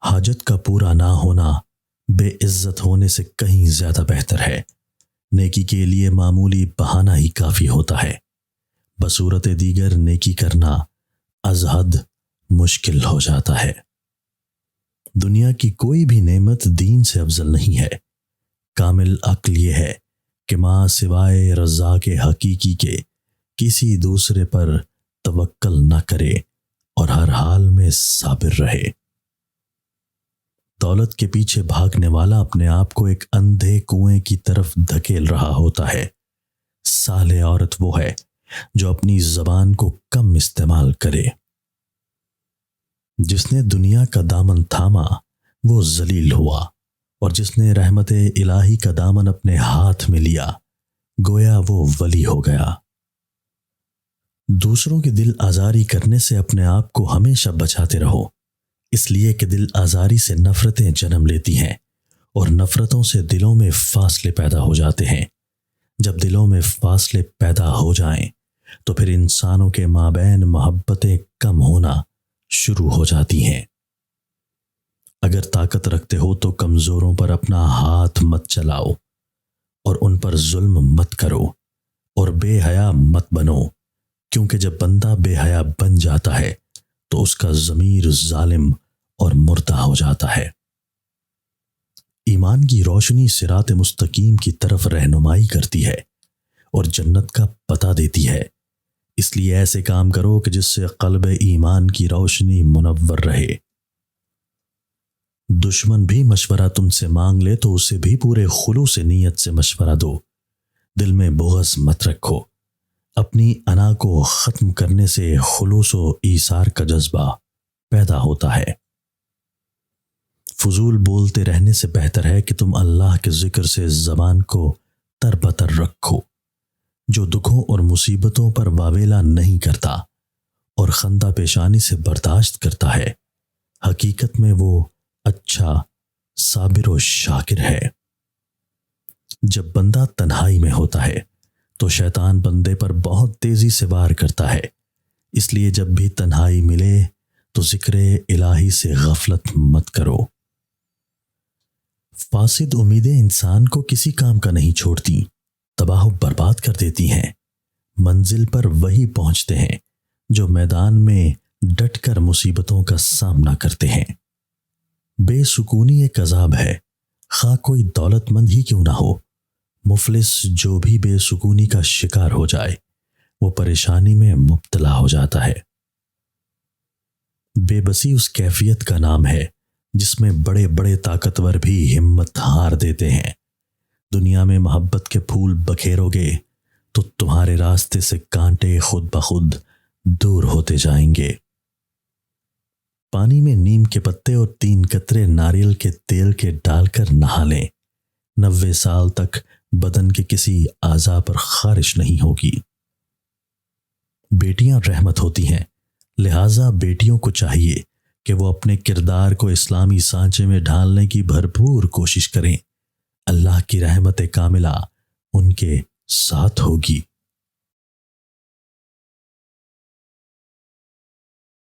حاجت کا پورا نہ ہونا بے عزت ہونے سے کہیں زیادہ بہتر ہے۔ نیکی کے لیے معمولی بہانہ ہی کافی ہوتا ہے، بصورت دیگر نیکی کرنا از حد مشکل ہو جاتا ہے۔ دنیا کی کوئی بھی نعمت دین سے افضل نہیں ہے۔ کامل عقل یہ ہے کہ ماں سوائے رزاق حقیقی کے کسی دوسرے پر توکل نہ کرے اور ہر حال میں صابر رہے۔ دولت کے پیچھے بھاگنے والا اپنے آپ کو ایک اندھے کنویں کی طرف دھکیل رہا ہوتا ہے۔ صالح عورت وہ ہے جو اپنی زبان کو کم استعمال کرے۔ جس نے دنیا کا دامن تھاما وہ ذلیل ہوا، اور جس نے رحمت الہی کا دامن اپنے ہاتھ میں لیا گویا وہ ولی ہو گیا۔ دوسروں کی دل آزاری کرنے سے اپنے آپ کو ہمیشہ بچاتے رہو، اس لیے کہ دل آزاری سے نفرتیں جنم لیتی ہیں اور نفرتوں سے دلوں میں فاصلے پیدا ہو جاتے ہیں۔ جب دلوں میں فاصلے پیدا ہو جائیں تو پھر انسانوں کے مابین محبتیں کم ہونا شروع ہو جاتی ہیں۔ اگر طاقت رکھتے ہو تو کمزوروں پر اپنا ہاتھ مت چلاؤ اور ان پر ظلم مت کرو اور بے حیا مت بنو، کیونکہ جب بندہ بے حیا بن جاتا ہے تو اس کا ضمیر ظالم اور مردہ ہو جاتا ہے۔ ایمان کی روشنی صراط مستقیم کی طرف رہنمائی کرتی ہے اور جنت کا پتہ دیتی ہے، اس لیے ایسے کام کرو کہ جس سے قلب ایمان کی روشنی منور رہے۔ دشمن بھی مشورہ تم سے مانگ لے تو اسے بھی پورے خلوص نیت سے مشورہ دو۔ دل میں بغض مت رکھو۔ اپنی انا کو ختم کرنے سے خلوص و ایثار کا جذبہ پیدا ہوتا ہے۔ فضول بولتے رہنے سے بہتر ہے کہ تم اللہ کے ذکر سے زبان کو تر بتر رکھو، جو دکھوں اور مصیبتوں پر واویلا نہیں کرتا اور خندہ پیشانی سے برداشت کرتا ہے، حقیقت میں وہ اچھا صابر و شاکر ہے۔ جب بندہ تنہائی میں ہوتا ہے تو شیطان بندے پر بہت تیزی سے وار کرتا ہے، اس لیے جب بھی تنہائی ملے تو ذکر الہی سے غفلت مت کرو۔ فاسد امیدیں انسان کو کسی کام کا نہیں چھوڑتی، تباہ و برباد کر دیتی ہیں۔ منزل پر وہی پہنچتے ہیں جو میدان میں ڈٹ کر مصیبتوں کا سامنا کرتے ہیں۔ بے سکونی ایک عذاب ہے، خواہ کوئی دولت مند ہی کیوں نہ ہو۔ مفلس جو بھی بے سکونی کا شکار ہو جائے وہ پریشانی میں مبتلا ہو جاتا ہے۔ بے بسی اس کیفیت کا نام ہے جس میں بڑے بڑے طاقتور بھی ہمت ہار دیتے ہیں۔ دنیا میں محبت کے پھول بکھیرو گے تو تمہارے راستے سے کانٹے خود بخود دور ہوتے جائیں گے۔ پانی میں نیم کے پتے اور 3 قطرے ناریل کے تیل کے ڈال کر نہا لیں، 90 سال تک بدن کے کسی اعضاء پر خارش نہیں ہوگی۔ بیٹیاں رحمت ہوتی ہیں، لہٰذا بیٹیوں کو چاہیے کہ وہ اپنے کردار کو اسلامی سانچے میں ڈھالنے کی بھرپور کوشش کریں۔ اللہ کی رحمت کاملہ ان کے ساتھ ہوگی۔